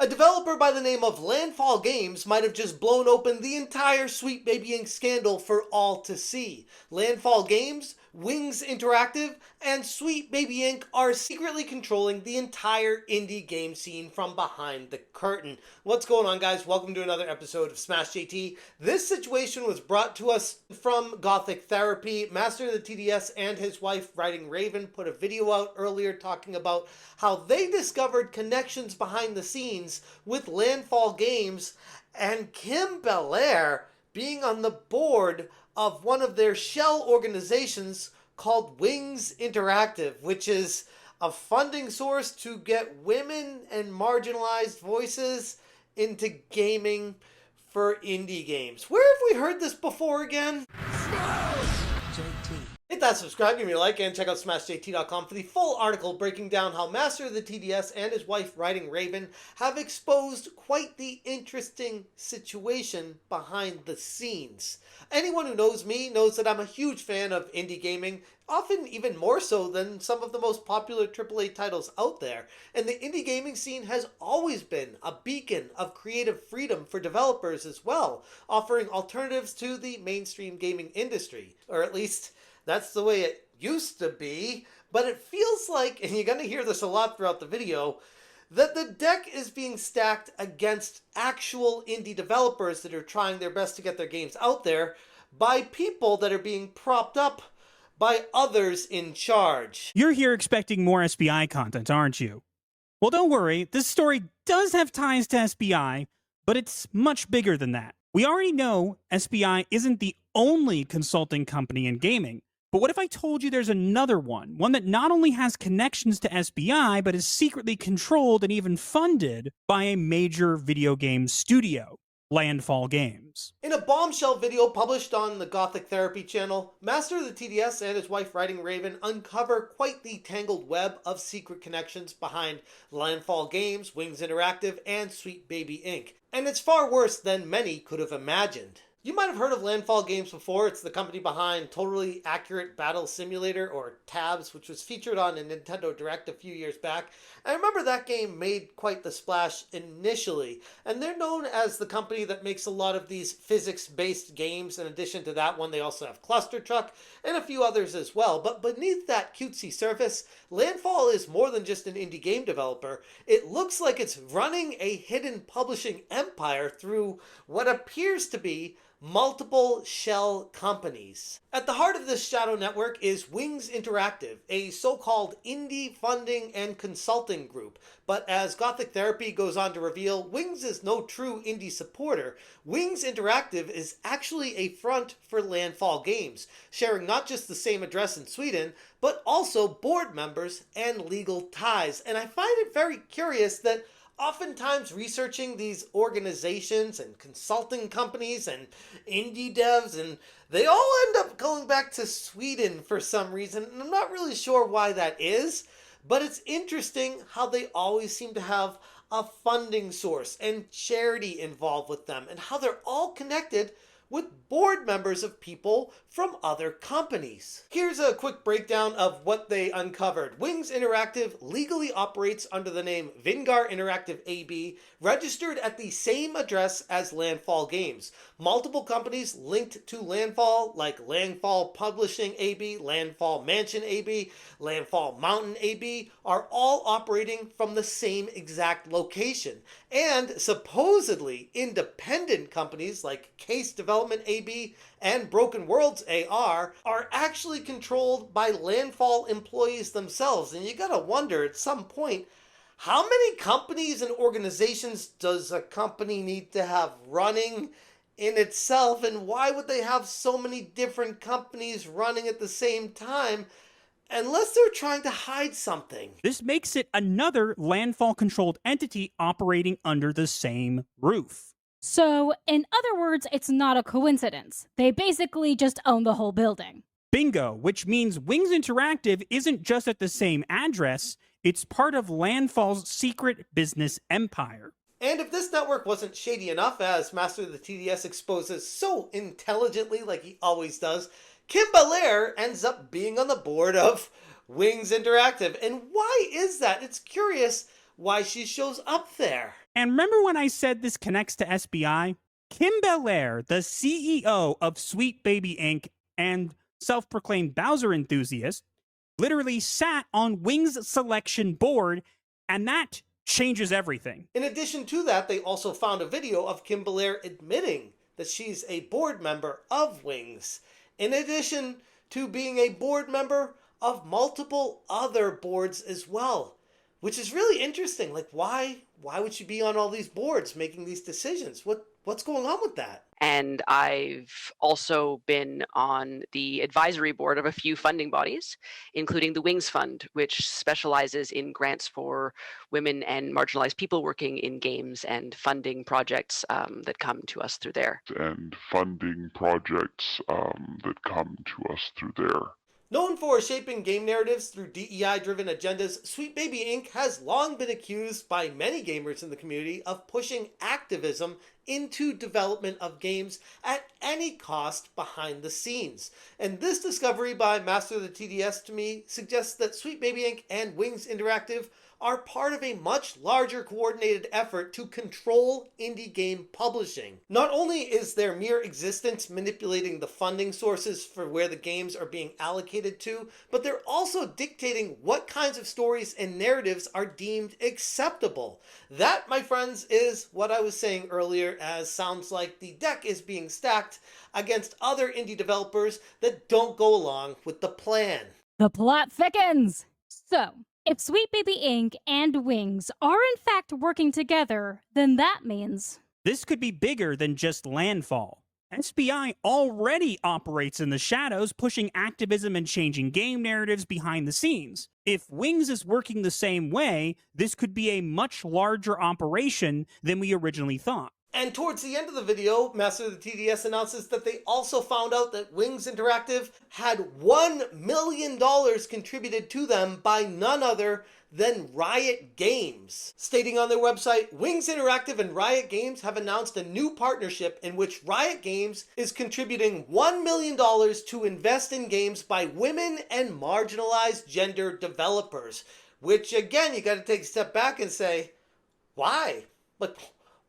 A developer by the name of Landfall Games might have just blown open the entire Sweet Baby Inc. scandal for all to see. Landfall Games, Wings Interactive, and Sweet Baby Inc. are secretly controlling the entire indie game scene from behind the curtain. What's going on, guys? Welcome to another episode of Smash JT. This situation was brought to us from Gothic Therapy. Master of the TDS and his wife, Writing Raven, put a video out earlier talking about how they discovered connections behind the scenes with Landfall Games and Kim Belair being on the board of one of their shell organizations called Wings Interactive, which is a funding source to get women and marginalized voices into gaming for indie games. Where have we heard this before again? Hit that subscribe, give me a like, and check out SmashJT.com for the full article breaking down how Master of the TDS and his wife, Writing Raven, have exposed quite the interesting situation behind the scenes. Anyone who knows me knows that I'm a huge fan of indie gaming, often even more so than some of the most popular AAA titles out there. And the indie gaming scene has always been a beacon of creative freedom for developers as well, offering alternatives to the mainstream gaming industry, or at least that's the way it used to be. But it feels like, and you're going to hear this a lot throughout the video, that the deck is being stacked against actual indie developers that are trying their best to get their games out there by people that are being propped up by others in charge. You're here expecting more SBI content, aren't you? Well, don't worry, this story does have ties to SBI, but it's much bigger than that. We already know SBI isn't the only consulting company in gaming. But what if I told you there's another one that not only has connections to SBI, but is secretly controlled and even funded by a major video game studio, Landfall Games? In a bombshell video published on the Gothic Therapy channel, Master of the TDS and his wife, Writing Raven, uncover quite the tangled web of secret connections behind Landfall Games, Wings Interactive, and Sweet Baby Inc. And it's far worse than many could have imagined. You might have heard of Landfall Games before. It's the company behind Totally Accurate Battle Simulator, or TABS, which was featured on a Nintendo Direct a few years back. I remember that game made quite the splash initially, and they're known as the company that makes a lot of these physics-based games. In addition to that one, they also have Cluster Truck and a few others as well. But beneath that cutesy surface, Landfall is more than just an indie game developer. It looks like it's running a hidden publishing empire through what appears to be multiple shell companies. At the heart of this shadow network is Wings Interactive, a so-called indie funding and consulting group. But as Gothic Therapy goes on to reveal, Wings is no true indie supporter. Wings Interactive is actually a front for Landfall Games, sharing not just the same address in Sweden, but also board members and legal ties. And I find it very curious that oftentimes researching these organizations and consulting companies and indie devs, and they all end up going back to Sweden for some reason, and I'm not really sure why that is, but it's interesting how they always seem to have a funding source and charity involved with them, and how they're all connected with board members of people from other companies. Here's a quick breakdown of what they uncovered. Wings Interactive legally operates under the name Vingar Interactive AB, registered at the same address as Landfall Games. Multiple companies linked to Landfall, like Landfall Publishing AB, Landfall Mansion AB, Landfall Mountain AB, are all operating from the same exact location. And supposedly independent companies like Case Development AB and Broken Worlds AR are actually controlled by Landfall employees themselves. And you gotta wonder at some point, how many companies and organizations does a company need to have running in itself, and why would they have so many different companies running at the same time unless they're trying to hide something? This makes it another Landfall-controlled entity operating under the same roof. So, in other words, it's not a coincidence. They basically just own the whole building. Bingo, which means Wings Interactive isn't just at the same address, it's part of Landfall's secret business empire. And if this network wasn't shady enough, as Master of the TDS exposes so intelligently like he always does, Kim Belair ends up being on the board of Wings Interactive. And why is that? It's curious why she shows up there. And remember when I said this connects to SBI? Kim Belair, the CEO of Sweet Baby Inc. and self-proclaimed Bowser enthusiast, literally sat on Wing's selection board, and that changes everything. In addition to that, they also found a video of Kim Belair admitting that she's a board member of Wings, in addition to being a board member of multiple other boards as well, which is really interesting. Like, why would she be on all these boards making these decisions? What's going on with that? And I've also been on the advisory board of a few funding bodies, including the Wings Fund, which specializes in grants for women and marginalized people working in games and funding projects that come to us through there. Known for shaping game narratives through DEI-driven agendas, Sweet Baby Inc. has long been accused by many gamers in the community of pushing activism into development of games at any cost behind the scenes. And this discovery by Master of the TDS to me suggests that Sweet Baby Inc. and Wings Interactive are part of a much larger coordinated effort to control indie game publishing. Not only is their mere existence manipulating the funding sources for where the games are being allocated to, but they're also dictating what kinds of stories and narratives are deemed acceptable. That, my friends, is what I was saying earlier, as sounds like the deck is being stacked against other indie developers that don't go along with the plan. The plot thickens! So, if Sweet Baby Inc. and Wings are in fact working together, then that means this could be bigger than just Landfall. SBI already operates in the shadows, pushing activism and changing game narratives behind the scenes. If Wings is working the same way, this could be a much larger operation than we originally thought. And towards the end of the video, Master of the TDS announces that they also found out that Wings Interactive had $1 million contributed to them by none other than Riot Games. Stating on their website, Wings Interactive and Riot Games have announced a new partnership in which Riot Games is contributing $1 million to invest in games by women and marginalized gender developers. Which, again, you gotta take a step back and say, why? Like,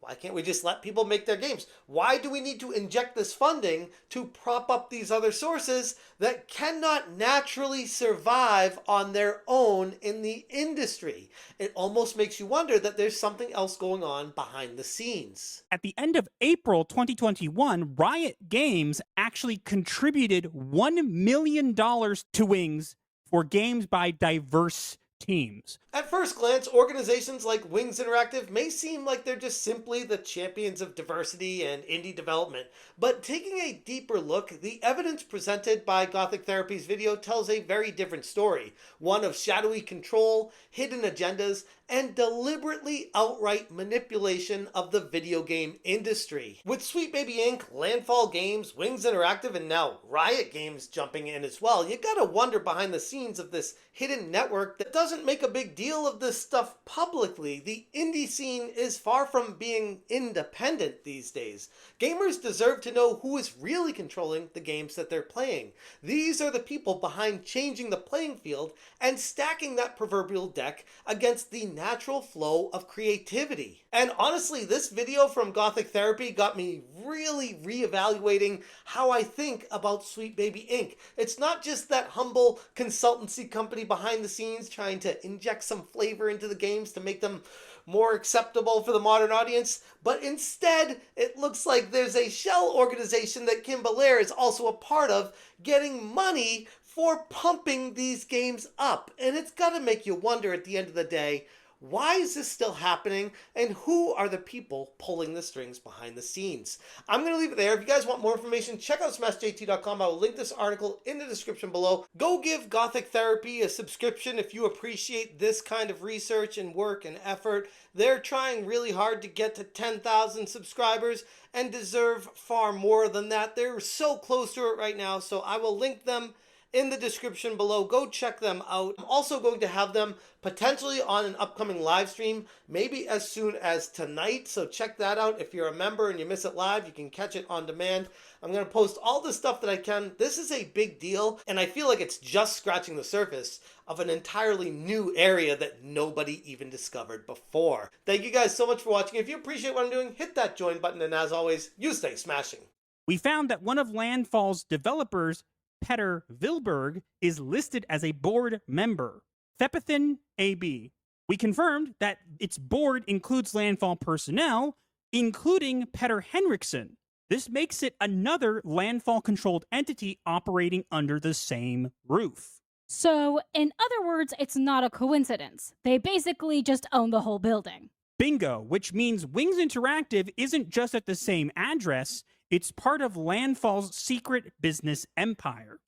why can't we just let people make their games? Why do we need to inject this funding to prop up these other sources that cannot naturally survive on their own in the industry? It almost makes you wonder that there's something else going on behind the scenes. At the end of April 2021, Riot Games actually contributed $1 million to Wings for games by diverse teams. At first glance, organizations like Wings Interactive may seem like they're just simply the champions of diversity and indie development, but taking a deeper look, the evidence presented by Gothic Therapy's video tells a very different story, one of shadowy control, hidden agendas, and deliberately outright manipulation of the video game industry. With Sweet Baby Inc., Landfall Games, Wings Interactive, and now Riot Games jumping in as well, you gotta wonder behind the scenes of this hidden network that doesn't make a big deal of this stuff publicly. The indie scene is far from being independent these days. Gamers deserve to know who is really controlling the games that they're playing. These are the people behind changing the playing field and stacking that proverbial deck against the natural flow of creativity. And honestly, this video from Gothic Therapy got me really reevaluating how I think about Sweet Baby Inc. It's not just that humble consultancy company behind the scenes trying to inject some flavor into the games to make them more acceptable for the modern audience, but instead it looks like there's a shell organization that Kim Belair is also a part of getting money for pumping these games up. And it's gotta make you wonder at the end of the day, why is this still happening, and who are the people pulling the strings behind the scenes? I'm going to leave it there. If you guys want more information, check out smashjt.com. I will link this article in the description below. Go give Gothic Therapy a subscription if you appreciate this kind of research and work and effort. They're trying really hard to get to 10,000 subscribers and deserve far more than that. They're so close to it right now, so I will link them in the description below. Go check them out. I'm also going to have them potentially on an upcoming live stream, maybe as soon as tonight. So check that out. If you're a member and you miss it live, you can catch it on demand. I'm going to post all the stuff that I can. This is a big deal, and I feel like it's just scratching the surface of an entirely new area that nobody even discovered before. Thank you guys so much for watching. If you appreciate what I'm doing, hit that join button, and as always, you stay smashing. We found that one of Landfall's developers, Petter Vilberg, is listed as a board member, Thepathin AB. We confirmed that its board includes Landfall personnel, including Petter Henriksen. This makes it another Landfall-controlled entity operating under the same roof. So, in other words, it's not a coincidence. They basically just own the whole building. Bingo, which means Wings Interactive isn't just at the same address, it's part of Landfall's secret business empire.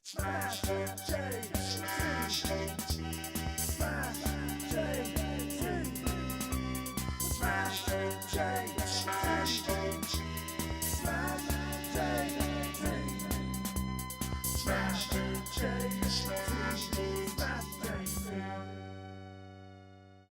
Smash, change.